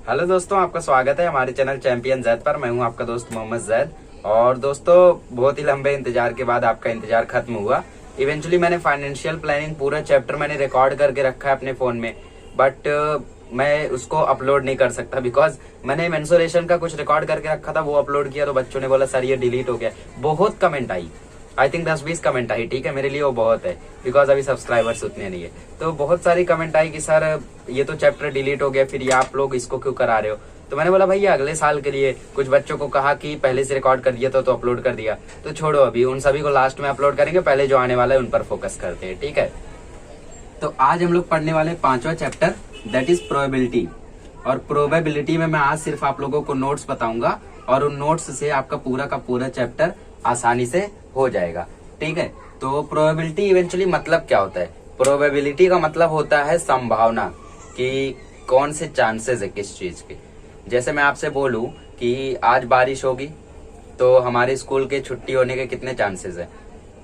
Hello दोस्तों, आपका स्वागत है हमारे चैनल चैंपियन जैद पर। मैं हूं आपका दोस्त मोहम्मद जैद। और दोस्तों, बहुत ही लंबे इंतजार के बाद आपका इंतजार खत्म हुआ। इवेंचुअली मैंने फाइनेंशियल प्लानिंग पूरा चैप्टर मैंने रिकॉर्ड करके रखा है अपने फोन में, बट मैं उसको अपलोड नहीं कर सकता बिकॉज मैंने मेंसुरेशन का कुछ रिकॉर्ड करके रखा था, वो अपलोड किया तो बच्चों ने बोला सर ये डिलीट हो गया। बहुत कमेंट आई, आई थिंक 10-20 कमेंट आई। ठीक है, मेरे लिए वो बहुत है बिकॉज अभी सब्सक्राइबर्स उतने नहीं है। तो बहुत सारी कमेंट आई कि सर ये तो चैप्टर डिलीट हो गया, फिर ये आप लोग इसको क्यों करा रहे हो। तो मैंने बोला भैया अगले साल के लिए, कुछ बच्चों को कहा कि पहले से रिकॉर्ड कर दिया तो अपलोड कर दिया, तो छोड़ो अभी उन सभी को लास्ट में अपलोड करेंगे, पहले जो आने वाला है उन पर फोकस करते हैं। ठीक है, तो आज हम लोग पढ़ने वाले 5वां चैप्टर, दैट इज प्रोबेबिलिटी। और प्रोबेबिलिटी में मैं आज सिर्फ आप लोगों को नोट्स बताऊंगा और उन नोट्स से आपका पूरा का पूरा चैप्टर आसानी से हो जाएगा। ठीक है, तो प्रोबेबिलिटी इवेंचुअली मतलब क्या होता है? प्रोबेबिलिटी का मतलब होता है संभावना, कि कौन से चांसेस है किस चीज के। जैसे मैं आपसे बोलूं कि आज बारिश होगी तो हमारे स्कूल के छुट्टी होने के कितने चांसेस है,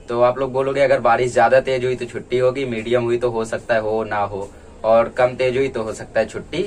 तो आप लोग बोलोगे अगर बारिश ज्यादा तेज हुई तो छुट्टी होगी, मीडियम हुई तो हो सकता है हो ना हो, और कम तेज हुई तो हो सकता है छुट्टी,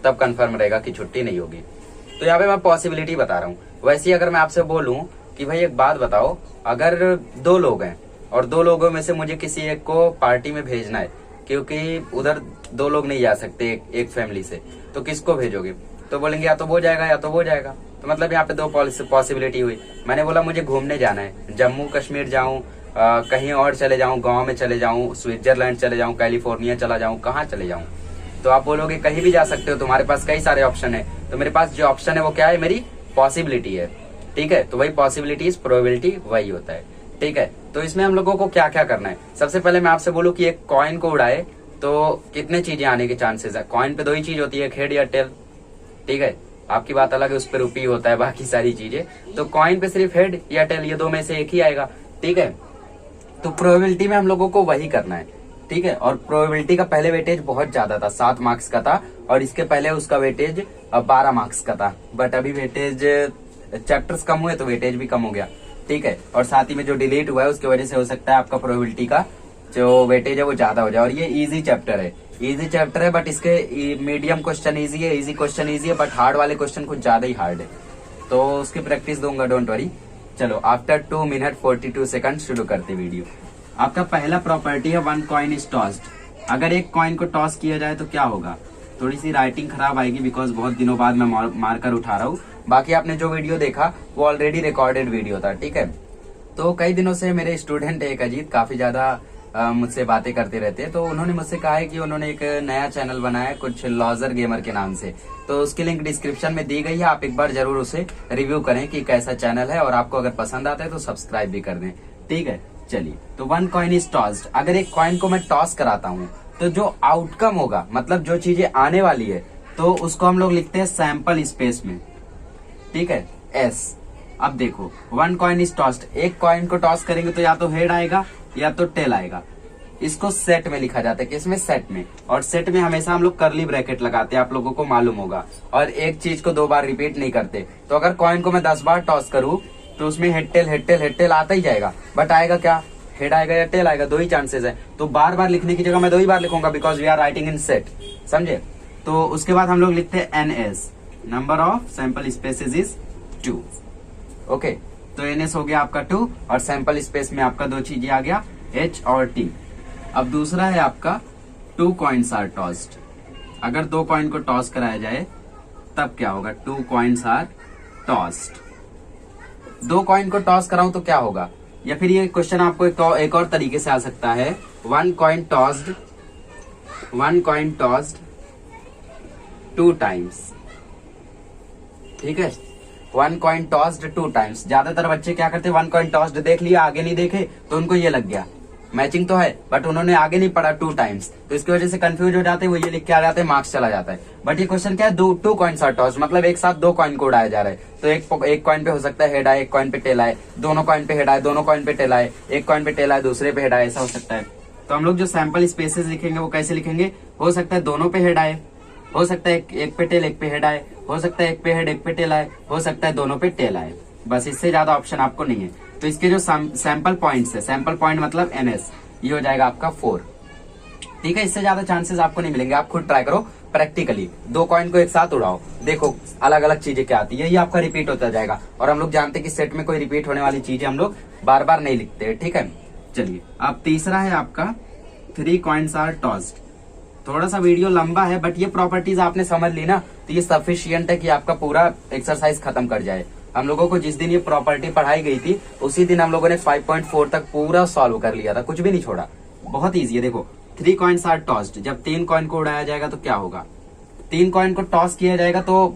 तब कंफर्म रहेगा कि छुट्टी नहीं होगी। तो यहाँ पे मैं पॉसिबिलिटी बता रहा हूँ। वैसे ही अगर मैं आपसे बोलूं कि भाई एक बात बताओ, अगर 2 लोग हैं और 2 लोगों में से मुझे किसी एक को पार्टी में भेजना है, क्योंकि उधर 2 लोग नहीं जा सकते एक फैमिली से, तो किसको भेजोगे? तो बोलेंगे या तो वो जाएगा या तो वो जाएगा। तो मतलब यहाँ पे 2 पॉसिबिलिटी हुई। मैंने बोला मुझे घूमने जाना है, जम्मू कश्मीर जाऊं, कहीं और चले जाऊं, गाँव में चले जाऊं, स्विट्जरलैंड चले जाऊं, कैलिफोर्निया चला जाऊं, कहाँ चले जाऊं? तो आप बोलोगे कहीं भी जा सकते हो, तुम्हारे पास कई सारे ऑप्शन है। तो मेरे पास जो ऑप्शन है वो क्या है? मेरी पॉसिबिलिटी है। ठीक है, तो वही पॉसिबिलिटीज, प्रोबेबिलिटी वही होता है। ठीक है, तो इसमें हम लोगों को क्या क्या करना है? सबसे पहले मैं आपसे बोलूं कि एक कॉइन को उड़ाए तो कितने चीजें आने के चांसेस है? कॉइन पे 2 ही चीज होती है, हेड या टेल। ठीक है, आपकी बात अलग है, उस पर रुपी होता है, बाकी सारी चीजें। तो कॉइन पे सिर्फ हेड या टेल, ये 2 में से एक ही आएगा। ठीक है, तो प्रोबेबिलिटी में हम लोगों को वही करना है। ठीक है, और प्रोबेबिलिटी का पहले वेटेज बहुत ज्यादा था, 7 मार्क्स का था, और इसके पहले उसका वेटेज 12 मार्क्स का था। बट अभी वेटेज चैप्टर्स कम हुए तो वेटेज भी कम हो गया। ठीक है, और साथ ही में जो डिलीट हुआ है उसकी वजह से हो सकता है आपका प्रोबेबिलिटी का जो वेटेज है वो ज्यादा हो जाए। और ये इजी चैप्टर है, इजी चैप्टर है, बट इसके मीडियम क्वेश्चन इजी है, इजी क्वेश्चन इजी है, बट हार्ड वाले क्वेश्चन कुछ ज्यादा ही हार्ड है। तो उसकी प्रैक्टिस दूंगा, डोंट वरी। चलो, आफ्टर 2 मिनट 42 सेकंड शुरू करते वीडियो। आपका पहला प्रॉपर्टी है 1 कॉइन इज टॉस्ड। अगर एक कॉइन को टॉस किया जाए तो क्या होगा? थोड़ी सी राइटिंग खराब आएगी बिकॉज बहुत दिनों बाद मैं मार्कर उठा रहा हूँ। बाकी आपने जो वीडियो देखा वो ऑलरेडी रिकॉर्डेड वीडियो था। ठीक है, तो कई दिनों से मेरे स्टूडेंट एक अजीत काफी ज्यादा मुझसे बातें करते रहते हैं, तो उन्होंने मुझसे कहा है कि उन्होंने एक नया चैनल बनाया है कुछ लॉजर गेमर के नाम से। तो उसकी लिंक डिस्क्रिप्शन में दी गई है, आप एक बार जरूर उसे रिव्यू करें कि कैसा चैनल है, और आपको अगर पसंद आता है तो सब्सक्राइब भी कर दें। ठीक है, चलिए, तो 1 कॉइन इज टॉस्ड। अगर एक कॉइन को मैं टॉस कराता हूँ तो जो आउटकम होगा, मतलब जो चीजें आने वाली है, तो उसको हम लोग लिखते हैं सैंपल स्पेस में। ठीक है, एस। अब देखो, 1 कॉइन इज टॉस्ड, एक कॉइन को टॉस करेंगे तो या तो हेड आएगा या तो टेल आएगा। इसको सेट में लिखा जाता है, किसमें? सेट में। और सेट में हमेशा हम लोग कर्ली ब्रैकेट लगाते हैं, आप लोगों को मालूम होगा, और एक चीज को 2 बार रिपीट नहीं करते। तो अगर कॉइन को मैं 10 बार टॉस करूं तो उसमें head tail head tail head tail आता ही जाएगा, बट आएगा क्या? हेड आएगा या टेल आएगा, 2 ही चांसेस है। तो बार बार लिखने की जगह मैं 2 ही बार लिखूंगा because we are writing in set, समझे? तो उसके बाद हम लोग लिखते हैं NS, number of sample spaces is 2। Okay, तो एनएस हो गया आपका 2, और सैंपल स्पेस में आपका 2 चीजें आ गया, एच और टी। अब दूसरा है आपका 2 कॉइन्स आर टॉस्ड। अगर 2 कॉइन को टॉस कराया जाए तब क्या होगा? 2 कॉइन्स आर टॉस्ड। 2 कॉइन को टॉस कराऊं तो क्या होगा? या फिर ये क्वेश्चन आपको एक और तरीके से आ सकता है, 1 coin tossed, 1 coin tossed 2 times. ठीक है, 1 कॉइन टॉस्ड 2 टाइम्स। ज्यादातर बच्चे क्या करते हैं, 1 कॉइन टॉस्ड देख लिया, आगे नहीं देखे, तो उनको ये लग गया मैचिंग तो है, बट उन्होंने आगे नहीं पढ़ा 2 टाइम्स, तो इसकी वजह से कंफ्यूज हो जाते हैं, वो ये लिख के आ जाते हैं, मार्क्स चला जाता है। बट ये क्वेश्चन क्या है? 2 कॉइन्स आर टॉस्ड, मतलब एक साथ 2 कॉइन को उड़ाया जा रहा है। तो एक कॉइन पे हो सकता है हेड आए, एक कॉइन पे टेल आए, दोनों कॉइन पे हेड आए, दोनों कॉइन पे टेल आए, एक कॉइन पे टेल आए, दूसरे पे हेड आए, ऐसा हो सकता है। तो हम लोग जो सैंपल स्पेसेस लिखेंगे वो कैसे लिखेंगे? हो सकता है दोनों पे हेड आए, हो सकता है एक पे टेल एक पे हेड आए, हो सकता है एक पे हेड एक पे टेल आए, हो सकता है दोनों पे टेल आए। बस इससे ज्यादा ऑप्शन आपको नहीं है। तो इसके जो सैंपल पॉइंट्स है, सैंपल पॉइंट मतलब एनएस, ये हो जाएगा आपका 4। ठीक है, इससे ज्यादा चांसेस आपको नहीं मिलेंगे, आप खुद ट्राई करो। प्रैक्टिकली 2 कॉइन को एक साथ उड़ाओ, देखो अलग अलग चीजें क्या आती है, ये आपका रिपीट होता जाएगा। और हम लोग जानते हैं कि सेट में कोई रिपीट होने वाली चीजें हम लोग बार बार नहीं लिखते, ठीक है। चलिए अब तीसरा है आपका 3 कॉइन्स आर टॉस्ड। थोड़ा सा वीडियो लंबा है बट ये प्रॉपर्टीज आपने समझ ली ना तो ये सफिशियंट है कि आपका पूरा एक्सरसाइज खत्म कर जाए। हम लोगों को जिस दिन ये प्रॉपर्टी पढ़ाई गई थी उसी दिन हम लोगों ने 5.4 तक पूरा सॉल्व कर लिया था, कुछ भी नहीं छोड़ा। बहुत ईजी है। देखो 3 कॉइन्स आर टॉस्ड, जब 3 कॉइन को उड़ाया जाएगा तो क्या होगा, 3 कॉइन को टॉस किया जाएगा तो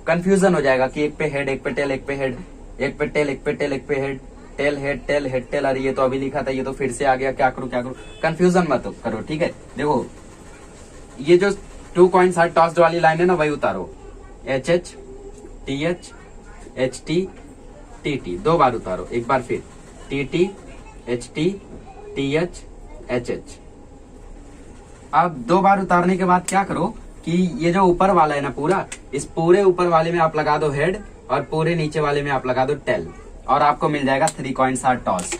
कंफ्यूजन हो जाएगा कि एक पे हेड, एक पे टेल, एक पे हेड, एक पे टेल, एक पे टेल, एक पे head, tail head tail head tail. अरे ये तो अभी लिखा था, ये तो फिर से आ गया, क्या करूं क्या करूं, कंफ्यूजन मत करो, ठीक है। देखो ये जो 2 कॉइन्स आर टॉस्ड वाली लाइन है ना वही उतारो, H H T H H T T T, 2 बार उतारो, एक बार फिर T T H T T H H H. अब 2 बार उतारने के बाद क्या करो कि ये जो ऊपर वाला है ना पूरा, इस पूरे ऊपर वाले में आप लगा दो हेड और पूरे नीचे वाले में आप लगा दो टेल और आपको मिल जाएगा 3 कॉइन्स आर टॉस्ड।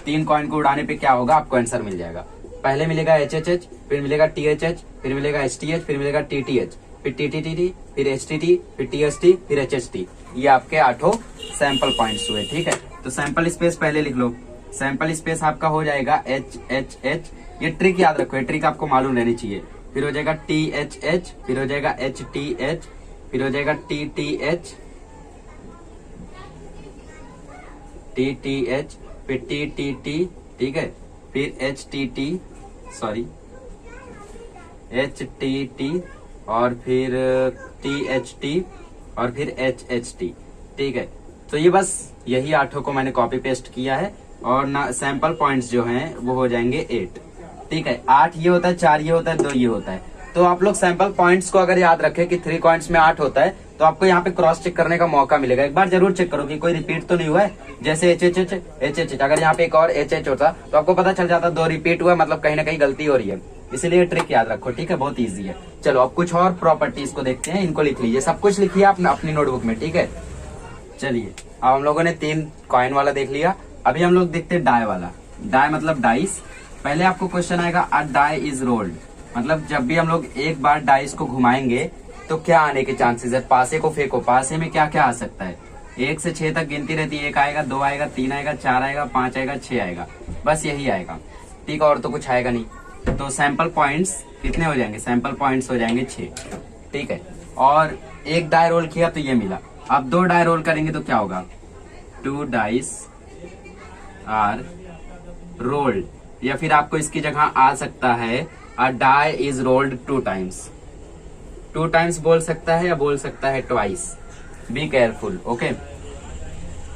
3 कॉइन को उड़ाने पे क्या होगा आपको आंसर मिल जाएगा। पहले मिलेगा एच एच एच, फिर मिलेगा टी एच एच, फिर मिलेगा एच टी एच, फिर मिलेगा टी टी एच, फिर टी टी टी टी, फिर एच टी टी, फिर टी एच टी, फिर एच एच टी। ये आपके 8 सैंपल पॉइंट्स हुए, ठीक है। तो सैंपल स्पेस पहले लिख लो, सैंपल स्पेस आपका हो जाएगा एच एच एच। ये ट्रिक याद रखो, ये ट्रिक आपको मालूम रहनी चाहिए। फिर हो जाएगा टी एच एच, फिर हो जाएगा एच टी एच, फिर हो जाएगा T T H, T T H, फिर टी टी टी, ठीक है, फिर H T T, sorry H T T, और फिर टी एच टी, और फिर एच एच टी, ठीक है। तो ये बस यही 8 को मैंने कॉपी पेस्ट किया है और ना सैंपल पॉइंट्स जो हैं वो हो जाएंगे 8, ठीक है। 8 ये होता है, 4 ये होता है, 2 ये होता है। तो आप लोग सैंपल पॉइंट्स को अगर याद रखें कि 3 कॉइन्स में 8 होता है तो आपको यहाँ पे क्रॉस चेक करने का मौका मिलेगा। एक बार जरूर चेक करो कि कोई रिपीट तो नहीं हुआ है। जैसे H H H H H, अगर यहाँ पे एक और एच एच होता तो आपको पता चल जाता 2 रिपीट हुआ, मतलब कहीं ना कहीं गलती हो रही है। इसीलिए ट्रिक याद रखो, ठीक है, बहुत ईजी है। चलो अब कुछ और प्रॉपर्टीज को देखते हैं, इनको लिख लीजिए, सब कुछ लिखिए आप अपनी नोटबुक में, ठीक है। चलिए अब हम लोगों ने 3 कॉइन वाला देख लिया, अभी हम लोग देखते हैं डाई वाला। डाई मतलब डाइस। पहले आपको क्वेश्चन आएगा अ डाई इज रोल्ड, मतलब जब भी हम लोग एक बार डाइस को घुमाएंगे तो क्या आने के चांसेस है। पासे को फेंको, पासे में क्या क्या आ सकता है, 1 से 6 तक गिनती रहती है। 1 आएगा, 2 आएगा, 3 आएगा, 4 आएगा, 5 आएगा, 6 आएगा, बस यही आएगा, ठीक है, और तो कुछ आएगा नहीं। तो सैंपल पॉइंट्स कितने हो जाएंगे, सैंपल पॉइंट्स हो जाएंगे 6, ठीक है। और एक डाई रोल किया तो ये मिला। अब 2 डाई रोल करेंगे तो क्या होगा, 2 डाइस आर रोल्ड, या फिर आपको इसकी जगह आ सकता है a die is rolled 2 times. 2 times बोल सकता है या बोल सकता है ट्वाइस, बी केयरफुल, ओके।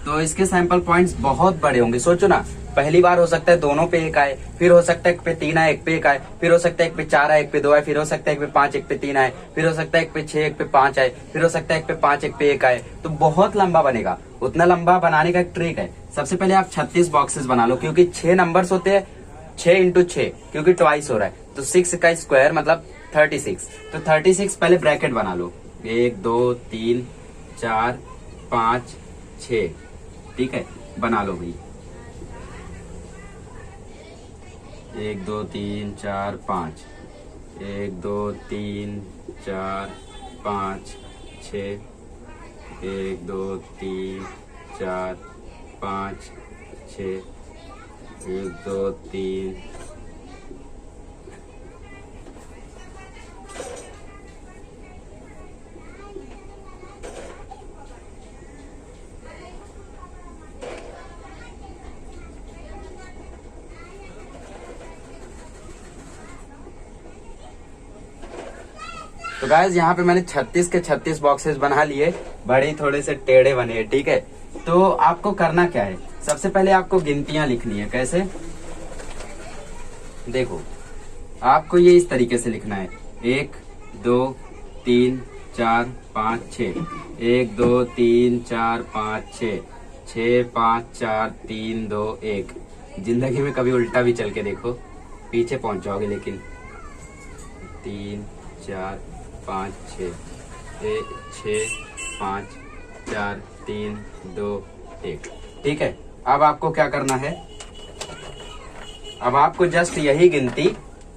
तो इसके सैंपल पॉइंट्स बहुत बड़े होंगे। सोचो ना, पहली बार हो सकता है दोनों पे 1 आए, फिर हो सकता है 1 पे 3 आए, 1 पे 1 आए, फिर हो सकता है 1 पे 4 आए, 1 पे 2 आए, फिर हो सकता है 1 पे 5, 1 पे 3 आए, फिर हो सकता है 1 पे 6, 1 पे 5 आए, फिर हो सकता है 1 पे 5, 1 पे 1 आए। तो बहुत लंबा बनेगा। उतना लंबा बनाने का एक ट्रिक है, सबसे पहले आप 36 बॉक्सेस बना लो, क्योंकि 6 नंबर्स होते हैं, 6 इंटू 6, क्योंकि ट्वाइस हो रहा है तो 6 का स्क्वायर मतलब 36। तो 36 पहले ब्रैकेट बना लो, 1 2 3 4 5 6, ठीक है, बना लो भाई, 1 2 3 4 5, 1 2 3 4 5 6, 1 2 3 4 5 6, 1 2 3 तो गाइस यहाँ पे मैंने 36 के 36 बॉक्सेस बना लिए, बड़े थोड़े से टेढ़े बने, ठीक है। तो आपको करना क्या है, सबसे पहले आपको गिनतियां लिखनी है। कैसे, देखो आपको ये इस तरीके से लिखना है, 1 2 3 4 5 6, 1 2 3 4 5 6, 6 5 4 3 2 1। जिंदगी में कभी उल्टा भी चल के देखो, पीछे पहुंच जाओगे, लेकिन 3 4 5 6 6 5 4 3 2 1, ठीक है। अब आपको क्या करना है, अब आपको जस्ट यही गिनती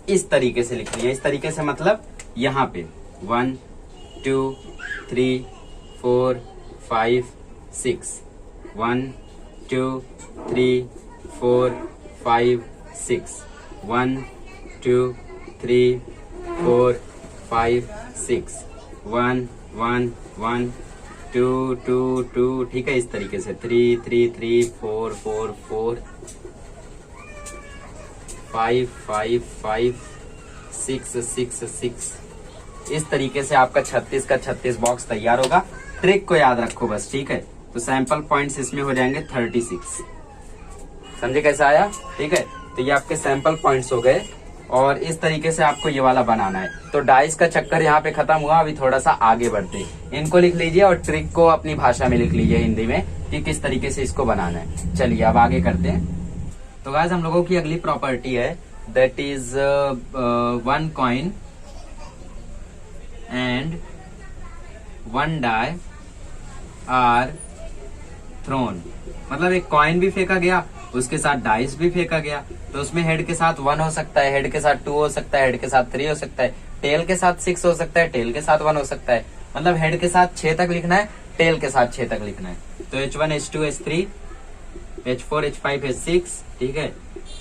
इस तरीके से लिखनी है। इस तरीके से मतलब यहाँ पे 1 2 3 4 5 6 1 2 3 4 5 6 1 2 3 4 5 6 1 1 1 2 2 2, ठीक है। इस तरीके से 3 3 3 4 4 4 5 5 5 6 6 6। इस तरीके से आपका 36 का 36 बॉक्स तैयार होगा। ट्रिक को याद रखो बस, ठीक है। तो सैंपल पॉइंट्स इसमें हो जाएंगे 36। समझे कैसा आया? ठीक है। तो ये आपके सैंपल पॉइंट्स हो गए और इस तरीके से आपको ये वाला बनाना है। तो डाइस का चक्कर यहाँ पे खत्म हुआ। अभी थोड़ा सा आगे बढ़ते, इनको लिख लीजिए और ट्रिक को अपनी भाषा में लिख लीजिए हिंदी में कि किस तरीके से इसको बनाना है। चलिए अब आगे करते हैं। तो गाइस हम लोगों की अगली प्रॉपर्टी है that is 1 coin and 1 die are thrown. मतलब एक कॉइन भी फेंका गया, उसके साथ डाइस भी फेंका गया। तो उसमें हेड के साथ 1 हो सकता है, हेड के साथ 2 हो सकता है, हेड के साथ 3 हो सकता है, टेल के साथ 6 हो सकता है, टेल के साथ 1 हो सकता है। मतलब हेड के साथ 6 तक लिखना है, टेल के साथ 6 तक लिखना है। तो H1 H2 H3 H4 H5 H6, ठीक है।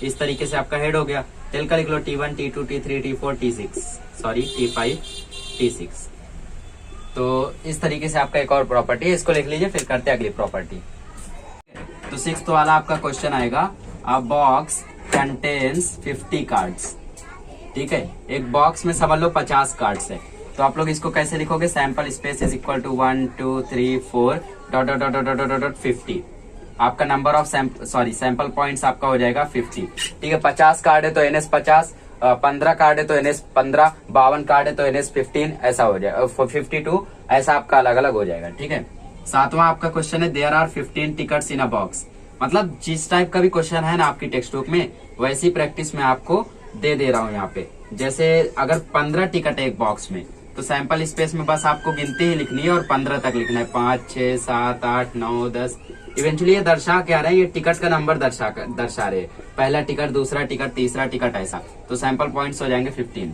इस तरीके से आपका हेड हो गया। टेल का लिख लो T1 T2 T3 T4 T6, sorry T5 T6। तो इस तरीके से आपका एक और प्रॉपर्टी है, इसको लिख लीजिए। फिर करते हैं अगली प्रॉपर्टी। तो 6th वाला आपका क्वेश्चन आएगा, अ बॉक्स कंटेन्स 50 कार्ड्स। ठीक है, एक बॉक्स में समझ लो 50 कार्ड्स है। तो आप लोग इसको कैसे लिखोगे? Sample space is equal to 1 2 3 4 dot dot dot dot dot dot 50। आपका नंबर ऑफ सैंपल पॉइंट्स आपका हो जाएगा 50। ठीक है, 50 कार्ड है तो NS 50, 15 कार्ड है तो NS 15, 52 कार्ड है तो NS 15, ऐसा हो जाएगा 52, ऐसा आपका अलग अलग हो जाएगा। ठीक है। 7वां आपका क्वेश्चन है, there are 15 tickets in a box. मतलब जिस टाइप का भी क्वेश्चन है ना आपकी टेक्स्ट बुक में, वैसी प्रैक्टिस में आपको दे रहा हूँ यहाँ पे। जैसे अगर 15 टिकट है एक बॉक्स में, तो सैंपल स्पेस में बस आपको गिनती ही लिखनी है और 15 तक लिखना है। 5 6 7 8 9 10। इवेंचुअली ये दर्शा क्या रहे हैं? ये टिकट का नंबर दर्शा रहे हैं। पहला टिकट, दूसरा टिकट, तीसरा टिकट, ऐसा। तो सैंपल पॉइंट्स हो जाएंगे 15।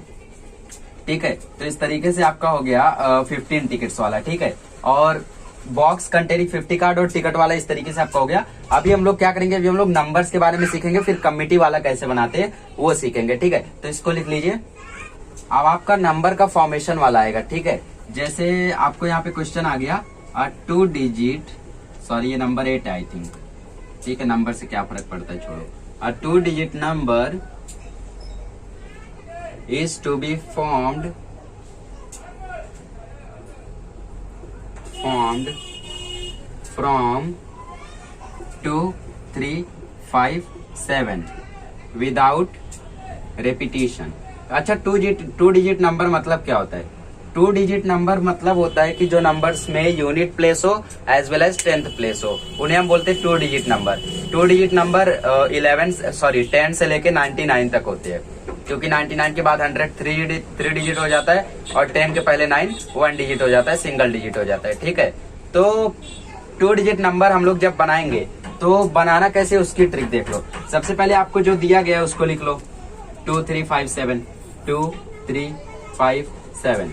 ठीक है, तो इस तरीके से आपका हो गया 15 टिकट्स वाला। ठीक है, और बॉक्स कंटेनिंग 50 कार्ड और टिकट वाला इस तरीके से आपका हो गया। अभी हम लोग क्या करेंगे? अभी हम लोग नंबर्स के बारे में सीखेंगे, फिर कमिटी वाला कैसे बनाते हैं वो सीखेंगे। ठीक है, तो इसको लिख लीजिए। अब आपका नंबर का फॉर्मेशन वाला आएगा। ठीक है, जैसे आपको यहाँ पे क्वेश्चन आ गया 2 डिजिट, सॉरी ये नंबर 8 है आई थिंक। ठीक है, नंबर से क्या फर्क पड़ता है, छोड़ो। 2 digit number is to be formed from 2 3 5 7 without repetition. अच्छा, 2 डिजिट नंबर मतलब क्या होता है? 2 डिजिट नंबर मतलब होता है कि जो नंबर्स में यूनिट प्लेस हो as well as 10th place हो, उन्हें हम बोलते हैं 2 डिजिट नंबर। 2 डिजिट नंबर 10 से लेके 99 तक होते हैं, क्योंकि 99 के बाद 100 3 डिजिट हो जाता है और 10 के पहले 9 1 डिजिट हो जाता है, सिंगल डिजिट हो जाता है। ठीक है, तो 2 डिजिट नंबर हम लोग जब बनाएंगे तो बनाना कैसे, उसकी ट्रिक देख लो। सबसे पहले आपको जो दिया गया है उसको लिख लो 2 3 5 7 2 3 5 7।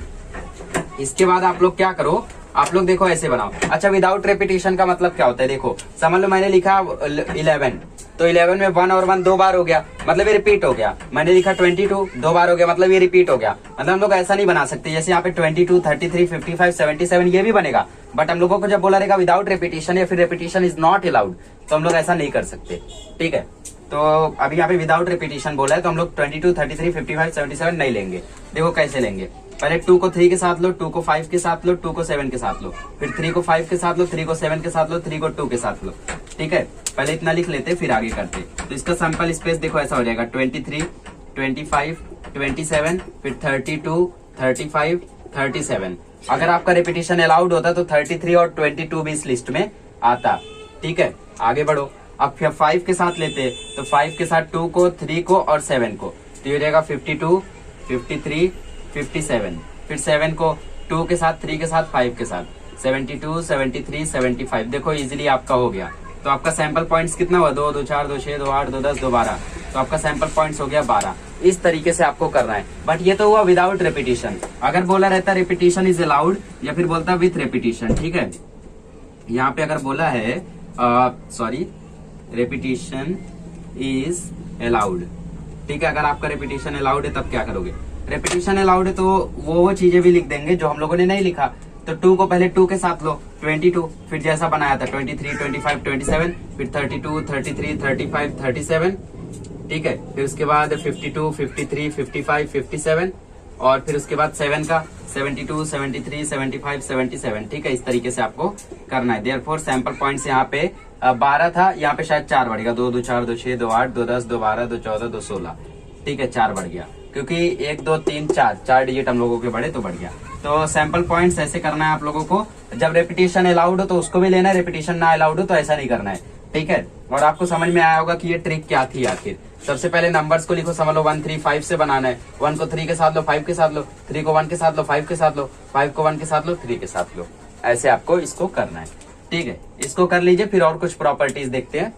इसके बाद आप लोग क्या करो, आप लोग देखो ऐसे बनाओ। अच्छा, विदाउट रेपिटेशन का मतलब क्या होता है? देखो समझ लो मैंने लिखा 11, तो 11 में 1 और 1 2 बार हो गया, मतलब ये रिपीट हो गया। मैंने लिखा 22 2 बार हो गया, मतलब ये रिपीट हो गया। मतलब हम लोग ऐसा नहीं बना सकते जैसे यहाँ पे 22 33 55 77 ये भी बनेगा, बट हम लोगों को जब बोला रहेगा विदाउट रेपिटेशन या फिर रेपिटेशन इज नॉट अलाउड, तो हम लोग ऐसा नहीं कर सकते। ठीक है, तो अभी यहाँ पे विदाउट रेपिटेशन बोला है, तो हम लोग 22 33 55 77 नहीं लेंगे। देखो कैसे लेंगे, पहले 2 को 3 के साथ लो, 2 को 5 के साथ लो, 2 को 7 के साथ लो, फिर 3 को 5 के साथ लो, 3 को 7 के साथ लो, 3 को 2 के साथ लो। ठीक है, पहले इतना लिख लेते फिर आगे करते। तो इसका सैंपल स्पेस देखो ऐसा हो जाएगा 23 25 27 फिर 32 35 37। अगर आपका रेपिटेशन अलाउड होता तो 33 और 22 भी इस लिस्ट में आता। ठीक है, आगे बढ़ो। अब 5 के साथ लेते, तो 5 के साथ 2 को 3 को और 7 को, तो ये हो जाएगा 52 53 57। फिर 7 को 2 के साथ 3 के साथ 5 के साथ 72 73 75। देखो इजीली आपका हो गया। तो आपका सैंपल पॉइंट्स कितना हुआ? 2 2 4 2 6 2 8 2 10 2 12। तो आपका सैंपल पॉइंट्स हो गया 12। इस तरीके से आपको करना है, बट ये तो हुआ विदाउट रेपिटेशन। अगर बोला रहता रेपिटेशन इज अलाउड या फिर बोलता विथ रेपिटेशन, ठीक है। यहाँ पे अगर बोला है सॉरी रेपिटेशन इज अलाउड, ठीक है। अगर आपका रेपिटेशन अलाउड है तब क्या करोगे, रेपिटेशन अलाउड है तो वो चीजें भी लिख देंगे जो हम लोगों ने नहीं लिखा। तो 2 को पहले 2 के साथ लो 22, फिर जैसा बनाया था 23, 25, 27, फिर 32, 33, 35, 37, ठीक है। फिर उसके बाद 52, 53, 55, 57 और फिर उसके बाद 7 का 72, 73, 75, 77, ठीक है। इस तरीके से आपको करना है। देयरफॉर सैंपल पॉइंट्स यहाँ पे 12 था, यहाँ पे शायद 4 बढ़ गया, 2 2 4 2 6 2 8 2 10 2 12 2 14 2 16, ठीक है, 4 बढ़ गया क्योंकि 1 2 3 4 डिजिट हम लोगों के बढ़े तो बढ़ गया। तो सैंपल पॉइंट्स ऐसे करना है आप लोगों को। जब रेपिटेशन अलाउड हो तो उसको भी लेना है, रेपिटेशन ना अलाउड हो तो ऐसा नहीं करना है, ठीक है। और आपको समझ में आया होगा कि ये ट्रिक क्या थी आखिर। सबसे पहले नंबर्स को लिखो, समझ लो 1 3 5 से बनाना है। 1 को 3 के साथ लो, 5 के साथ लो, 3 को 1 के साथ लो, 5 के साथ लो, 5 को 1 के साथ लो, 3 के साथ लो। ऐसे आपको इसको करना है, ठीक है। इसको कर लीजिए, फिर और कुछ प्रॉपर्टीज देखते हैं।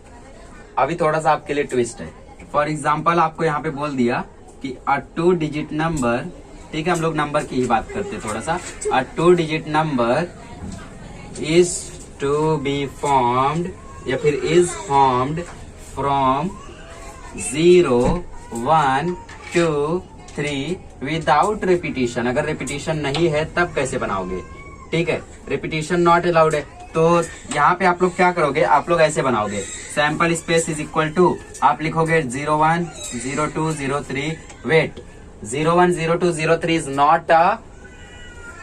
अभी थोड़ा सा आपके लिए ट्विस्ट है। फॉर एग्जाम्पल आपको यहाँ पे बोल दिया कि अ 2 डिजिट नंबर, ठीक है, हम लोग नंबर की ही बात करते हैं थोड़ा सा। A 2 digit number is to be formed या फिर is formed from 0 1 2 3 without repetition. अगर रेपिटेशन नहीं है तब कैसे बनाओगे, ठीक है। रेपिटेशन नॉट अलाउड है तो यहाँ पे आप लोग क्या करोगे, आप लोग ऐसे बनाओगे, sample space is equal to, आप लिखोगे 01 02 03, wait 01 02 03 is not a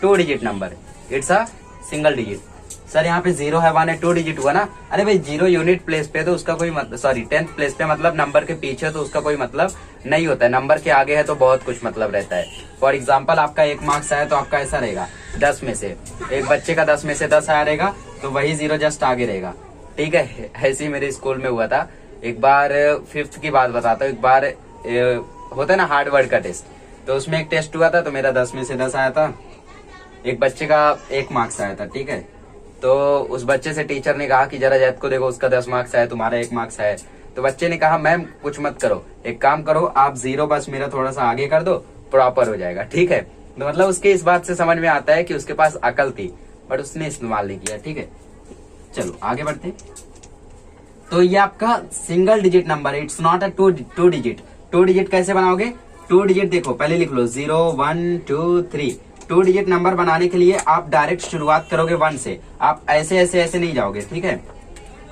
2 digit number, it's a single digit. Sir यहाँ पे 0 है 1 है 2 डिजिट हुआ ना, अरे भाई 0 यूनिट प्लेस पे तो उसका कोई मतलब, सॉरी 10th प्लेस पे मतलब नंबर के पीछे तो उसका कोई मतलब नहीं होता है, नंबर के आगे है तो बहुत कुछ मतलब रहता है। फॉर एग्जाम्पल आपका 1 मार्क्स आया तो आपका ऐसा रहेगा 10 में से, एक बच्चे का 10 में से 10 आया रहेगा तो वही 0 जस्ट आगे रहेगा, ठीक है। ऐसे ही मेरे स्कूल में हुआ था एक बार, 5th की बात बताता हूँ। एक बार होता है ना हार्ड वर्ड का टेस्ट, तो उसमें एक टेस्ट हुआ था तो मेरा 10 में से 10 आया था, एक बच्चे का 1 मार्क्स आया था, ठीक है। तो उस बच्चे से टीचर ने कहा कि जरा जैद को देखो, उसका 10 मार्क्स आया, तुम्हारा 1 मार्क्स आया। तो बच्चे ने कहा मैम कुछ मत करो, एक काम करो आप 0 बस मेरा थोड़ा सा आगे कर दो, प्रॉपर हो जाएगा, ठीक है। तो मतलब उसके इस बात से समझ में आता है कि उसके पास अकल थी बट उसने इस्तेमाल नहीं किया, ठीक है। चलो आगे बढ़ते। तो ये आपका सिंगल डिजिट नंबर है, it's not a two digit. 2 digit कैसे बनाओगे, 2 डिजिट देखो पहले लिख लो 0 1 2 3। 2 डिजिट नंबर बनाने के लिए आप डायरेक्ट शुरुआत करोगे 1 से, आप ऐसे ऐसे ऐसे नहीं जाओगे, ठीक है।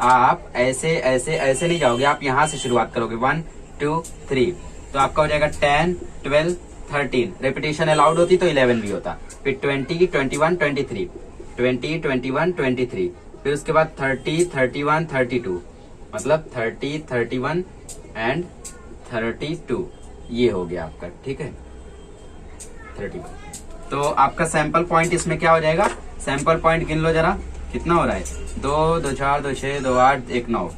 आप ऐसे ऐसे ऐसे नहीं जाओगे, आप यहाँ से शुरुआत करोगे 1 2 3, तो आपका हो जाएगा 10 12 13। रेपिटेशन अलाउड होती तो 11 भी होता, फिर 20 21 23, 20 21 23, फिर उसके बाद 30 31 32, मतलब 30 31 एंड 32, ये हो गया आपका, ठीक है 31। तो आपका सैंपल पॉइंट इसमें क्या हो जाएगा, सैंपल पॉइंट गिन लो जरा कितना हो रहा है, 2 2 4 2 6 2 8 1 9,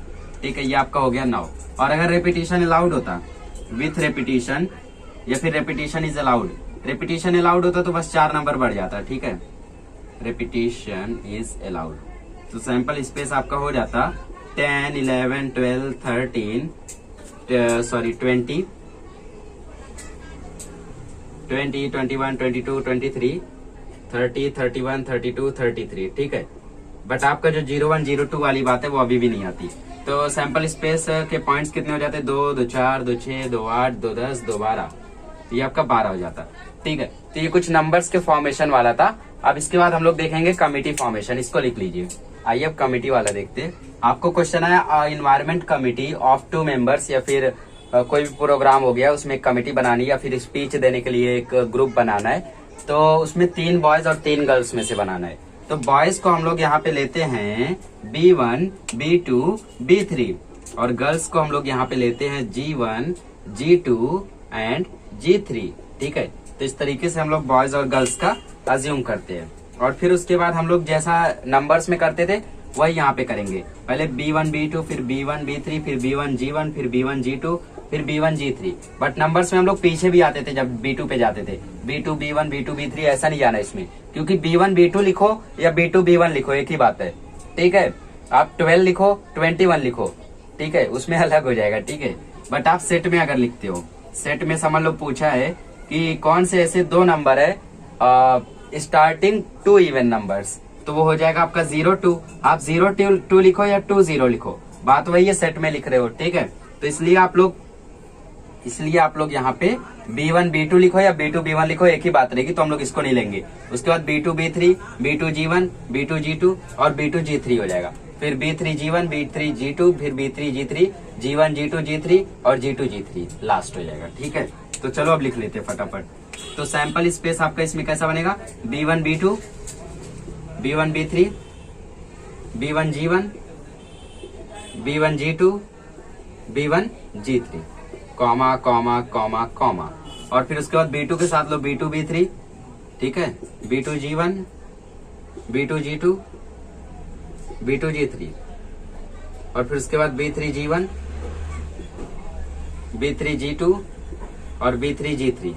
ठीक है, ये आपका हो गया 9। और अगर रेपिटेशन अलाउड होता विथ रेपिटेशन या फिर repetition is allowed, repetition allowed होता तो बस 4 नंबर बढ़ जाता, ठीक है। रेपिटेशन इज अलाउड तो सैंपल स्पेस आपका हो जाता 10 11 12 13 सॉरी 20 20 21 22 23 30 31 32 33, ठीक है। बट आपका जो 01 02 वाली बात है वो अभी भी नहीं आती। तो सैंपल स्पेस के पॉइंट्स कितने हो जाते हैं, 2 2 4 2 6 2 8 2 10 2 12, ये आपका 12 हो जाता, ठीक है। तो ये कुछ नंबर्स के फॉर्मेशन वाला था। अब इसके बाद हम लोग देखेंगे कमिटी फॉर्मेशन, इसको लिख लीजिए। आइए अब कमिटी वाला देखते हैं। आपको क्वेश्चन आया इन्वायरमेंट कमिटी ऑफ 2 मेंबर्स, या फिर कोई भी प्रोग्राम हो गया उसमें एक कमेटी बनानी या फिर स्पीच देने के लिए एक ग्रुप बनाना है, तो उसमें 3 बॉयज और 3 गर्ल्स में से बनाना है। तो बॉयज को हम लोग यहाँ पे लेते हैं B1 B2 B3 और गर्ल्स को हम लोग यहाँ पे लेते हैं G1 G2 एंड G3, ठीक है। तो इस तरीके से हम लोग बॉयज और गर्ल्स का अज्यूम करते हैं और फिर उसके बाद हम लोग जैसा नंबर्स में करते थे वही यहाँ पे करेंगे। पहले B1 B2 फिर B1 B3 फिर B1 G1 फिर B1 G2 फिर B1 G3। बट नंबर्स में हम लोग पीछे भी आते थे जब B2 पे जाते थे, B2 B1 B2 B3 ऐसा नहीं जाना इसमें, क्योंकि B1 B2 लिखो या B2 B1 लिखो एक ही बात है, ठीक है। आप 12 लिखो 21 लिखो, ठीक है, उसमें अलग हो जाएगा, ठीक है। बट आप सेट में अगर लिखते हो, सेट में समझ लो पूछा है कि कौन से ऐसे दो नंबर है स्टार्टिंग टू इवन नंबर्स, तो वो हो जाएगा आपका 02। आप 02 लिखो या 20 लिखो, बात वही है, सेट में लिख रहे हो, ठीक है। तो इसलिए आप लोग यहाँ पे B1 B2 लिखो या B2 B1 लिखो, एक ही बात रहेगी, तो हम लोग इसको नहीं लेंगे। उसके बाद B2 B3, B2 G1, B2 G2 और B2 G3 हो जाएगा। फिर B3 G1, B3 G2, फिर B3 G3, G1 G2 G3 और G2 G3 लास्ट हो जाएगा, ठीक है। तो चलो अब लिख लेते हैं फटाफट। तो सैंपल स्पेस आपका इसमें कैसा बनेगा, B1 B2, B1 B3, B1 G1, B1 G2, B1 G3, comma comma comma comma, और फिर उसके बाद B2 के साथ लो B2 B3, ठीक है, B2 G1, B2 G2, B2 G3, और फिर उसके बाद B3 G1, B3 G2 और B3 G3,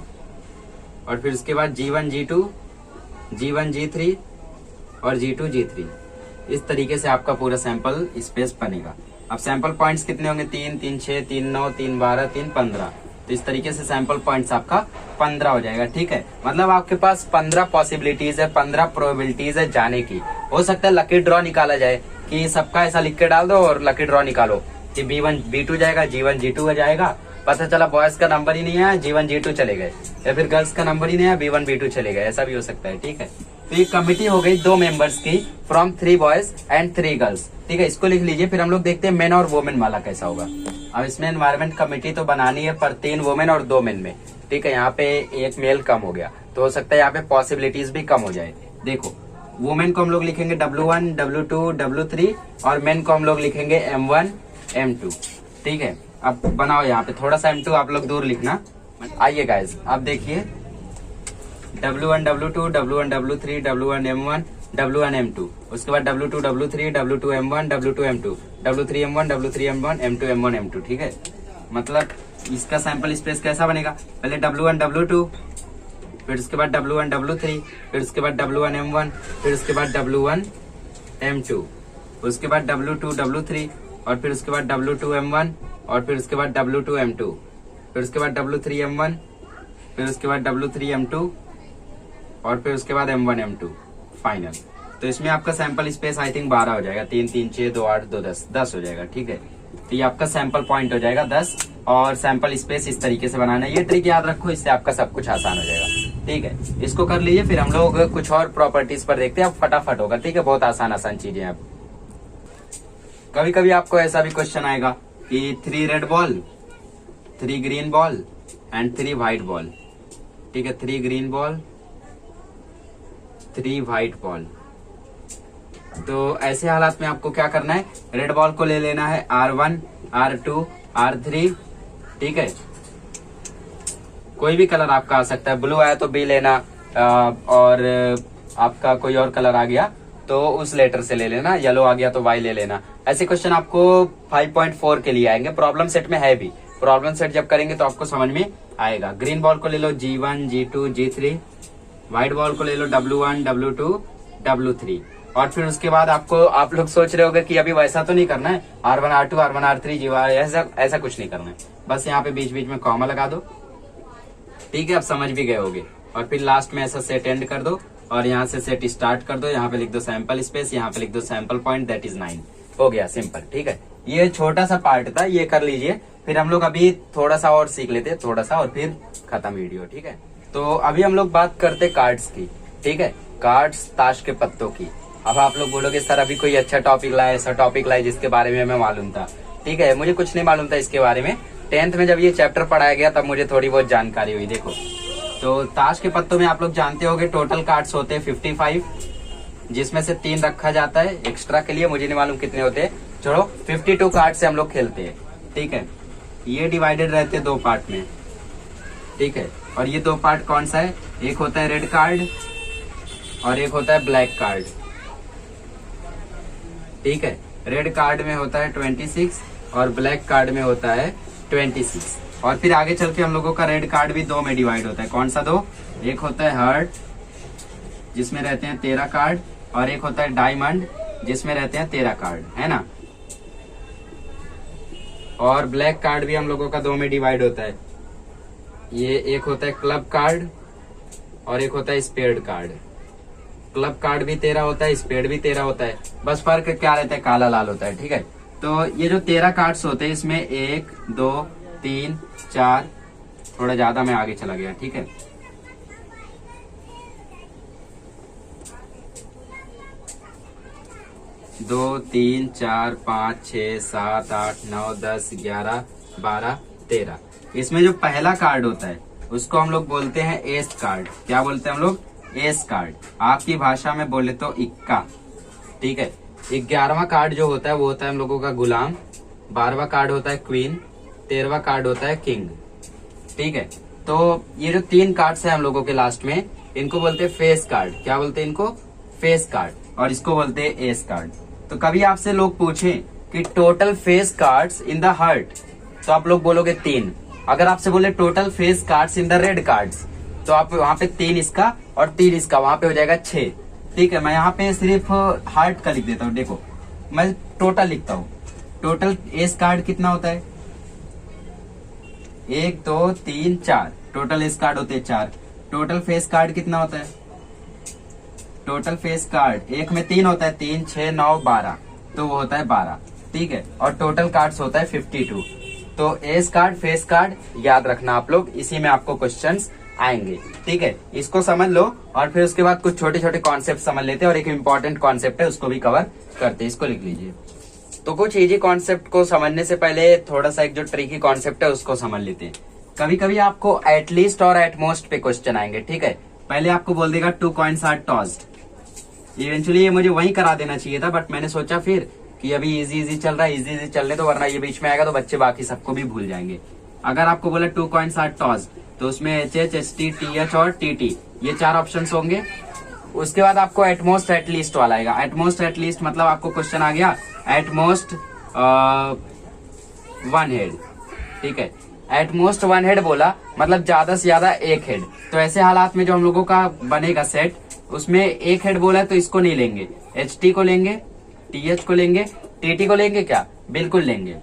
और फिर उसके बाद G1 G2, G1 G3 और G2 G3। इस तरीके से आपका पूरा सैंपल स्पेस बनेगा। अब सैंपल पॉइंट्स कितने होंगे, 3 3 6 3 9 3 12 3 15। तो इस तरीके से सैंपल पॉइंट्स आपका 15 हो जाएगा, ठीक है। मतलब आपके पास 15 पॉसिबिलिटीज है, 15 प्रोबेबिलिटीज है जाने की। हो सकता है लकी ड्रॉ निकाला जाए कि सबका ऐसा लिख के डाल दो और लकी ड्रॉ निकालो कि B1 B2 जाएगा, G1 G2 जाएगा, पता चला बॉयज का नंबर ही नहीं आया, G1 G2 चले गए, या फिर गर्ल्स का नंबर ही नहीं आया, B1 B2 चले गए, ऐसा भी हो सकता है, ठीक है। तो ये कमिटी हो गई 2 मेंबर्स की फ्रॉम 3 बॉयज एंड 3 गर्ल्स, ठीक है। इसको लिख लीजिए। फिर हम लोग देखते हैं मेन और वुमेन वाला कैसा होगा। अब इसमें एनवायरमेंट कमिटी तो बनानी है पर 3 वुमेन और 2 मेन में, ठीक है। यहाँ पे एक मेल कम हो गया तो हो सकता है यहाँ पे पॉसिबिलिटीज भी कम हो जाए। देखो वुमेन को हम लोग लिखेंगे W1 W2 W3 और मेन को हम लोग लिखेंगे M1 M2, ठीक है। अब बनाओ यहाँ पे थोड़ा सा M2 आप लोग दूर लिखना। आइए गाइस आप देखिए W1 W2 W1 W3 W1 M1 W1 M2, उसके बाद W2 W3 W2 M1 W2 M2 W3 M1 W3 M1 M2 M1 M2, ठीक है। मतलब इसका सैंपल स्पेस कैसा बनेगा, पहले W1 W2, फिर उसके बाद W1 W3, फिर उसके बाद W1 M1, फिर उसके बाद W1 M2, उसके बाद W2 W3 और फिर उसके बाद W2 M1 और फिर उसके बाद W2 M2, फिर उसके बाद W3 M1, फिर उसके बाद W3 M2 और फिर उसके बाद M1 M2 फाइनल। तो इसमें आपका सैंपल स्पेस आई थिंक 12 हो जाएगा, 3 3 6 2 8 2 10 हो जाएगा, ठीक है। तो ये आपका सैंपल पॉइंट हो जाएगा 10 और सैंपल स्पेस इस तरीके से बनाना है। ये ट्रिक याद रखो, इससे आपका सब कुछ आसान हो जाएगा, ठीक है। इसको कर लीजिए। फिर हम लोग कुछ और प्रॉपर्टीज पर देखते हैं, अब फटाफट होगा, ठीक है। बहुत आसान चीजें हैं। कभी कभी आपको ऐसा भी क्वेश्चन आएगा कि 3 red ball, 3 green ball and 3 white ball, ठीक है। 3 ग्रीन बॉल 3 व्हाइट बॉल। तो ऐसे हालात में आपको क्या करना है, रेड बॉल को ले लेना है R1 R2 R3, ठीक है। कोई भी कलर आपका आ सकता है, ब्लू आया तो B लेना, और आपका कोई और कलर आ गया तो उस लेटर से ले लेना, येलो आ गया तो Y ले लेना। ऐसे क्वेश्चन आपको 5.4 के लिए आएंगे, प्रॉब्लम सेट में है भी। प्रॉब्लम सेट जब करेंगे तो आपको समझ में आएगा। ग्रीन बॉल को ले लो G1 G2 G3, white ball को ले लो W1 W2 W3, और फिर उसके बाद आप लोग सोच रहे होंगे कि अभी वैसा तो नहीं करना है, R1 R2 R1 R3 G1, ऐसा कुछ नहीं करना है। बस यहाँ पे बीच बीच में कॉमा लगा दो, ठीक है। अब समझ भी गए होगे। और फिर लास्ट में ऐसा सेट एंड कर दो और यहाँ से सेट स्टार्ट कर दो। यहाँ पे लिख दो सैंपल स्पेस, यहाँ पे लिख दो सैंपल पॉइंट, दैट इज 9। हो गया सिंपल, ठीक है। ये छोटा सा पार्ट था, ये कर लीजिए। फिर हम लोग अभी थोड़ा सा और सीख लेते हैं, थोड़ा सा, और फिर खत्म वीडियो, ठीक है। तो अभी हम लोग बात करते कार्ड्स की, ठीक है। कार्ड्स, ताश के पत्तों की। अब आप लोग बोलोगे सर अभी कोई अच्छा टॉपिक लाए, ऐसा टॉपिक लाए जिसके बारे में हमें मालूम था, ठीक है। मुझे कुछ नहीं मालूम था इसके बारे में। 10th में जब ये चैप्टर पढ़ाया गया तब मुझे थोड़ी बहुत जानकारी हुई। देखो तो ताश के पत्तों में आप लोग जानते होंगे टोटल कार्ड्स होते हैं 55, जिसमें से 3 रखा जाता है एक्स्ट्रा के लिए, मुझे नहीं मालूम कितने होते हैं। चलो 52 कार्ड से हम लोग खेलते हैं, ठीक है। ये डिवाइडेड रहते हैं 2 पार्ट में, ठीक है। और ये 2 पार्ट कौन सा है, एक होता है रेड कार्ड और एक होता है ब्लैक कार्ड, ठीक है। रेड कार्ड में होता है 26 और ब्लैक कार्ड में होता है 26। और फिर आगे चल के हम लोगों का रेड कार्ड भी 2 में डिवाइड होता है। कौन सा 2, एक होता है हार्ट जिसमें रहते हैं 13 कार्ड और एक होता है डायमंड जिसमें रहते हैं 13 कार्ड, है ना। और ब्लैक कार्ड भी हम लोगों का दो में डिवाइड होता है। ये एक होता है क्लब कार्ड और एक होता है स्पेड कार्ड। क्लब कार्ड भी 13 होता है, स्पेड भी 13 होता है, बस फर्क क्या रहता है, काला लाल होता है। ठीक है, तो ये जो 13 कार्ड्स होते हैं इसमें 1 2 3 4, थोड़ा ज्यादा मैं आगे चला गया। ठीक है, दो 3 4 5 6 7 8 9 10 11 12 13। इसमें जो पहला कार्ड होता है उसको हम लोग बोलते हैं एस कार्ड। क्या बोलते हैं हम लोग, एस कार्ड। आपकी भाषा में बोले तो इक्का। ठीक है, 11वां कार्ड जो होता है वो होता है हम लोगों का गुलाम, 12वां कार्ड होता है क्वीन, 13वां कार्ड होता है किंग। ठीक है, तो ये जो 3 कार्ड्स है हम लोगों के लास्ट में, इनको बोलते हैं फेस कार्ड। क्या बोलते हैं इनको, फेस कार्ड, और इसको बोलते हैं एस कार्ड। तो कभी आपसे लोग पूछें कि total face cards in the heart, तो आप लोग बोलोगे 3। अगर आपसे बोले total face cards in the red cards, तो आप वहां पे 3 इसका और 3 इसका, वहां पे हो जाएगा 6। ठीक है, मैं यहाँ पे सिर्फ हार्ट का लिख देता हूँ। देखो मैं टोटल लिखता हूँ। टोटल एस कार्ड कितना होता है, 1 2 3 4, टोटल एस कार्ड होते हैं 4। टोटल फेस कार्ड कितना होता है, टोटल फेस कार्ड एक में 3 होता है, 3 6 9 12, तो वो होता है 12। ठीक है, और टोटल कार्ड्स होता है 52। तो एस कार्ड फेस कार्ड याद रखना आप लोग, इसी में आपको क्वेश्चंस आएंगे। ठीक है, इसको समझ लो और फिर उसके बाद कुछ छोटे छोटे कॉन्सेप्ट समझ लेते हैं और एक इम्पोर्टेंट कॉन्सेप्ट है उसको भी कवर करते हैं। इसको लिख लीजिए। तो कुछ इजी कॉन्सेप्ट को समझने से पहले थोड़ा सा एक जो ट्रिकी कॉन्सेप्ट है उसको समझ लेते हैं। कभी कभी आपको एटलीस्ट और एटमोस्ट पे क्वेश्चन आएंगे। ठीक है, पहले आपको बोल देगा 2 कॉइन्स आर टॉस्ड। इवेंचुअली ये मुझे वही करा देना चाहिए था, बट मैंने सोचा फिर कि अभी इजी चल रहा है, इजी चलने तो, वरना ये बीच में आएगा तो बच्चे बाकी सबको भी भूल जाएंगे। अगर आपको बोला 2 कॉइन्स आर टॉस्ड, तो उसमें HH ST TH और TT ये 4 ऑप्शन होंगे। उसके बाद आपको एटमोस्ट एटलीस्ट वाला आएगा। एटमोस्ट एटलीस्ट मतलब आपको क्वेश्चन आ गया एटमोस्ट 1 हेड। ठीक है, एटमोस्ट 1 हेड बोला मतलब ज्यादा से ज्यादा 1 हेड। तो ऐसे हालात में जो हम लोगों का बनेगा सेट, उसमें 1 हेड बोला है तो इसको नहीं लेंगे, HT को लेंगे, TH को लेंगे, TT को लेंगे। क्या, बिल्कुल लेंगे,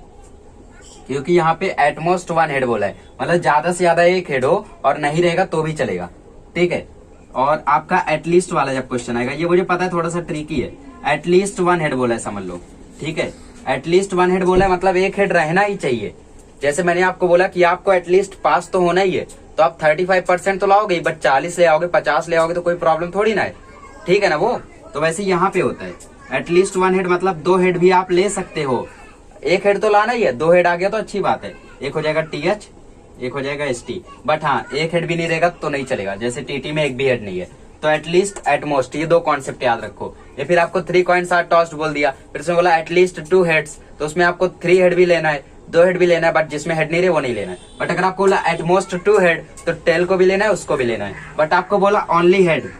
क्योंकि यहाँ पे एटमोस्ट 1 हेड बोला है, मतलब ज्यादा से ज्यादा 1 हेड हो और नहीं रहेगा तो भी चलेगा। ठीक है, और आपका एटलीस्ट वाला जब क्वेश्चन आएगा, ये मुझे पता है थोड़ा सा ट्रिकी है, एटलीस्ट 1 हेड बोला है समझ लो। ठीक है, एटलीस्ट 1 हेड बोला है मतलब 1 हेड रहना ही चाहिए। जैसे मैंने आपको बोला कि आपको एटलीस्ट पास तो होना ही है, तो आप 35% तो लाओगे, बट 40 ले आओगे, 50 ले आओगे तो कोई प्रॉब्लम थोड़ी ना है। ठीक है ना, वो तो वैसे यहाँ पे होता है एटलीस्ट 1 हेड मतलब 2 हेड भी आप ले सकते हो। 1 हेड तो लाना ही है, 2 हेड आ गया तो अच्छी बात है। एक हो जाएगा TH, एक हो जाएगा ST, बट हाँ 1 हेड भी नहीं रहेगा तो नहीं चलेगा, जैसे TT में 1 भी हेड नहीं है। तो एटलीस्ट एटमोस्ट, ये 2 कॉन्सेप्ट याद रखो। या फिर आपको 3 कॉइन्स आर टॉस्ड बोल दिया, फिर उसमें बोला एटलीस्ट 2 हेड्स, तो उसमें आपको 3 हेड भी लेना है, 2 हेड भी लेना है, बट जिसमें हेड नहीं रहे वो नहीं लेना है। बट अगर आपको बोला एटमोस्ट 2 हेड, तो टेल को भी लेना है, उसको भी लेना है। बट आपको बोला ओनली हेड,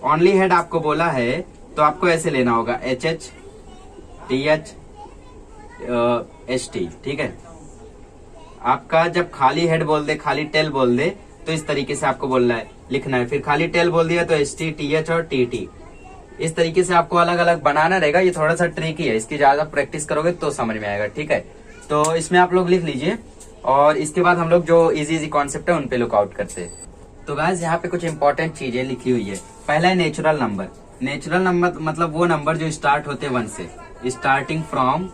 ओनली हेड आपको बोला है तो आपको ऐसे लेना होगा HH TH ST। ठीक है, आपका जब खाली हेड बोल दे, खाली टेल बोल दे, तो इस तरीके से आपको बोलना है, लिखना है। फिर खाली टेल बोल दिया तो ST TH और TT, इस तरीके से आपको अलग अलग बनाना रहेगा। ये थोड़ा सा ट्रिकी है, इसकी ज्यादा प्रैक्टिस करोगे तो समझ में आएगा। ठीक है, तो इसमें आप लोग लिख लीजिए और इसके बाद हम लोग जो इजी कॉन्सेप्ट है उन पे लुक आउट करते हैं। तो गाइस यहाँ पे कुछ इंपॉर्टेंट चीजें लिखी हुई है। पहला है नेचुरल नंबर। नेचुरल नंबर मतलब वो नंबर जो स्टार्ट होते 1 से, स्टार्टिंग फ्रॉम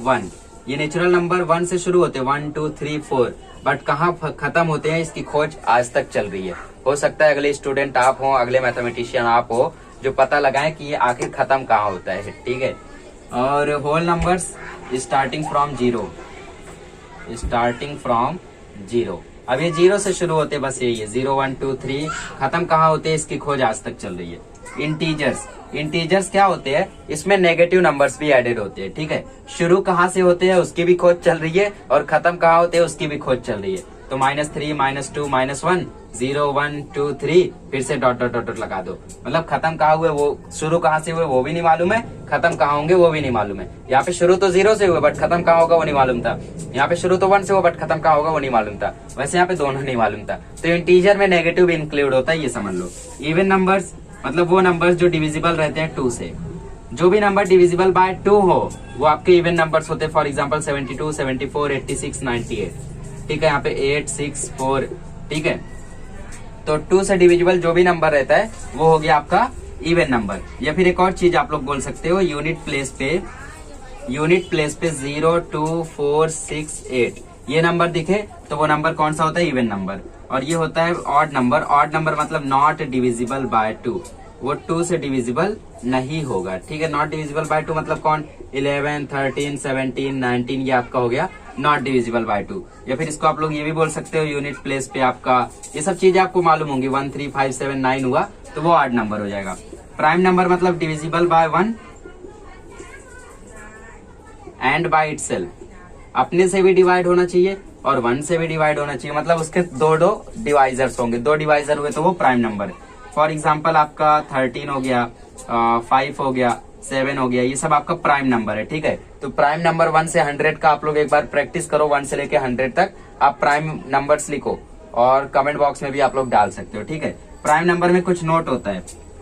1। ये नेचुरल नंबर 1 से शुरू होते हैं, 1 2 3 4, बट कहाँ खत्म होते हैं इसकी खोज आज तक चल रही है। हो सकता है अगले स्टूडेंट आप हो, अगले मैथमेटिशियन आप हो, जो पता लगाएं कि ये आखिर खत्म कहाँ होता है। ठीक है, और whole numbers starting from 0, starting from 0। अब ये 0 से शुरू होते बस यही है, 0 1 2 3, खत्म कहाँ होते हैं इसकी खोज आज तक चल रही है। इंटीजर्स, इंटीजर्स क्या होते हैं, इसमें नेगेटिव नंबर्स भी एडेड होते हैं। ठीक है, शुरू कहाँ से होते हैं उसकी भी खोज चल रही है और खत्म कहाँ होते हैं उसकी भी खोज चल रही है। तो -3 -2 -1 0 1 2 3, फिर से डॉट डॉट डॉट लगा दो, मतलब खत्म कहाँ हुए, वो शुरू कहाँ से हुए वो भी नहीं मालूम है, खत्म कहाँ होंगे वो भी नहीं मालूम है। यहाँ पे शुरू तो 0 से हुए बट खत्म कहाँ होगा वो नहीं मालूम था। यहाँ पे शुरू तो 1 से हुआ बट खत्म कहाँ होगा वो नहीं मालूम था। वैसे यहाँ पे दोनों नहीं मालूम था। तो इंटीजर में नेगेटिव भी इंक्लूड होता है, ये समझ लो। इवन नंबर्स मतलब वो नंबर्स जो डिविजिबल रहते हैं 2 से, जो भी नंबर डिविजिबल बाय 2 हो वो आपके इवन नंबर्स होते हैं। For example 72, 74, 86, 98। ठीक है, यहाँ पे 8, 6, 4। ठीक है, तो 2 से डिविजिबल जो भी नंबर रहता है वो हो गया आपका इवन नंबर। या फिर एक और चीज आप लोग बोल सकते हो, यूनिट प्लेस पे 0, 2, 4, 6, 8 ये नंबर दिखे तो वो नंबर कौन सा होता है? Even number. और ये होता है ऑड नंबर। ऑड नंबर मतलब नॉट डिविजिबल बाय 2, वो 2 से डिविजिबल नहीं होगा। ठीक है, नॉट डिविजिबल बाय 2 मतलब कौन? 11, 13, 17, 19 ये आपका हो गया नॉट डिविजिबल बाय 2। या फिर इसको आप लोग ये भी बोल सकते हो, यूनिट प्लेस पे आपका ये सब चीजें आपको मालूम होंगी। 1, 3, 5, 7, 9 हुआ तो वो ऑड नंबर हो जाएगा। प्राइम नंबर मतलब divisible by 1 and by itself, अपने से भी डिवाइड होना चाहिए और 1 से भी डिवाइड होना चाहिए। मतलब उसके दो डिवाइजर्स होंगे, 2 डिवाइजर हुए तो वो प्राइम नंबर है। फॉर एग्जाम्पल आपका 13 हो गया, 5 हो गया, 7 हो गया, ये सब आपका प्राइम नंबर है। ठीक है, तो प्राइम नंबर 1 से 100 का आप लोग एक बार प्रैक्टिस करो। 1 से लेके 100 तक आप प्राइम नंबर्स लिखो और कमेंट बॉक्स में भी आप लोग डाल सकते हो। ठीक है, प्राइम नंबर में कुछ नोट होता है।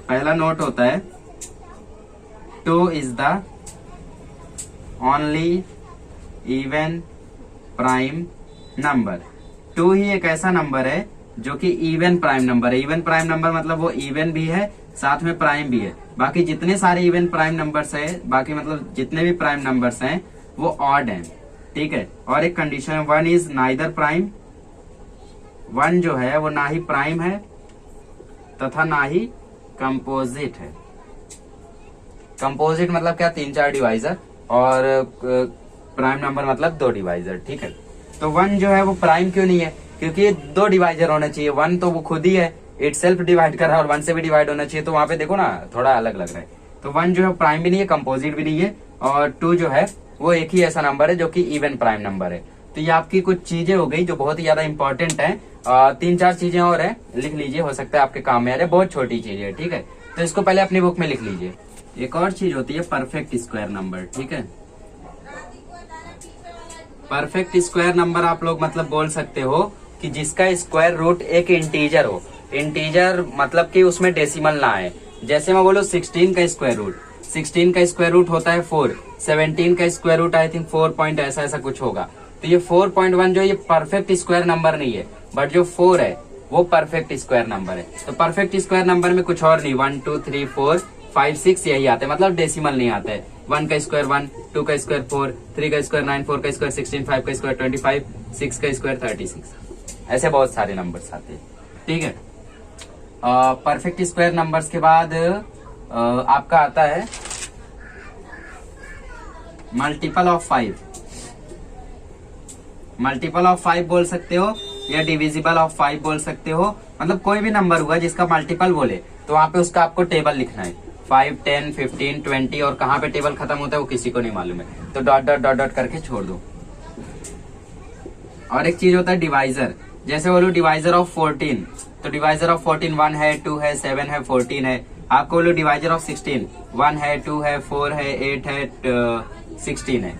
पहला नोट होता है 2 is the only even prime number. 2 ही एक ऐसा नंबर है जो कि इवन प्राइम नंबर है। इवन प्राइम नंबर मतलब वो इवन भी है साथ में प्राइम भी है। बाकी जितने सारे इवन प्राइम नंबर्स है, बाकी मतलब जितने भी प्राइम नंबर्स हैं वो ऑड हैं। ठीक है, और एक कंडीशन है 1 इज नाइदर प्राइम। 1 जो है वो ना ही प्राइम है तथा ना ही कंपोजिट है। कंपोजिट मतलब क्या? 3-4 डिवाइजर, और प्राइम नंबर मतलब 2 डिवाइजर। ठीक है, तो 1 जो है वो प्राइम क्यों नहीं है? क्योंकि ये 2 डिवाइजर होने चाहिए। 1 तो वो खुद ही है, इट सेल्फ डिवाइड कर रहा है, और 1 से भी डिवाइड होना चाहिए। तो वहां पे देखो ना थोड़ा अलग लग रहा है। तो 1 जो है प्राइम भी नहीं है, कंपोजिट भी नहीं है, और 2 जो है वो एक ही ऐसा नंबर है जो कि इवन प्राइम नंबर है। तो ये आपकी कुछ चीजें हो गई जो बहुत ही ज्यादा इंपॉर्टेंट है। 3-4 चीजें और है, लिख लीजिए, हो सकता है आपके काम में आ जाए। बहुत छोटी चीज है। ठीक है, तो इसको पहले अपनी बुक में लिख लीजिए। एक और चीज होती है परफेक्ट स्क्वायर नंबर। ठीक है, परफेक्ट स्क्वायर नंबर आप लोग मतलब बोल सकते हो कि जिसका स्क्वायर रूट एक इंटीजर हो। इंटीजर मतलब कि उसमें डेसिमल ना आए। जैसे मैं बोलो 16 का स्क्वायर रूट, 16 का स्क्वायर रूट होता है 4, 17 का square root I think 4 point ऐसा कुछ होगा। तो ये 4.1 जो ये परफेक्ट स्क्वायर नंबर नहीं है, बट जो 4 है वो परफेक्ट स्क्वायर नंबर है। तो परफेक्ट स्क्वायर नंबर में कुछ और नहीं, 1, 2, 3, 4, 5, 6 यही आते हैं, मतलब डेसिमल नहीं आता है। 1 का स्क्वायर 1, 2 का स्क्वायर 4, 3 का स्क्वायर 9, 4 का स्क्वायर 16, 5 का स्क्वायर 25, 6 का स्क्वायर 36, ऐसे बहुत सारे नंबर्स आते हैं। ठीक है, परफेक्ट स्क्वायर नंबर्स के बाद आपका आता है मल्टीपल ऑफ 5। मल्टीपल ऑफ 5 बोल सकते हो या डिविजिबल ऑफ 5 बोल सकते हो। मतलब कोई भी नंबर हुआ जिसका मल्टीपल बोले तो वहां पे उसका आपको टेबल लिखना है। 5, 10, 15, 20 और कहाँ पे टेबल खत्म होता है वो किसी को नहीं मालूम है, तो डॉट डॉट डॉट डॉट करके छोड़ दो। और एक चीज होता है डिवाइजर। जैसे बोलो डिवाइजर ऑफ 14, तो डिवाइजर ऑफ 14 1 है, 2 है, 7 है, 14 है। आपको बोलो डिवाइजर ऑफ 16 1 है, 2 है, 4 है, 8 है, 16 है।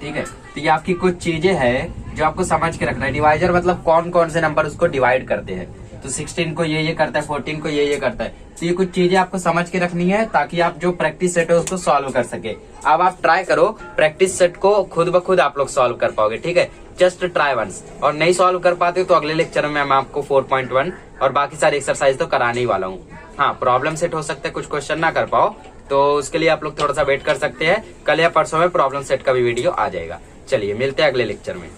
ठीक है, तो ये आपकी कुछ चीजें हैं जो आपको समझ के रखना है। डिवाइजर मतलब कौन कौन से नंबर उसको डिवाइड करते हैं। तो 16 को ये करता है, 14 को ये करता है। तो ये कुछ चीजें आपको समझ के रखनी है ताकि आप जो प्रैक्टिस सेट है उसको सॉल्व कर सके। अब आप ट्राई करो, प्रैक्टिस सेट को खुद ब खुद आप लोग सॉल्व कर पाओगे। ठीक है, जस्ट ट्राई वंस। और नहीं सॉल्व कर पाते तो अगले लेक्चर में मैं आपको 4.1 और बाकी सारे एक्सरसाइज तो कराने ही वाला हूँ। हाँ, प्रॉब्लम सेट हो सकता है कुछ क्वेश्चन ना कर पाओ, तो उसके लिए आप लोग थोड़ा सा वेट कर सकते हैं। कल या परसों में प्रॉब्लम सेट का भी वीडियो आ जाएगा। चलिए मिलते हैं अगले लेक्चर में।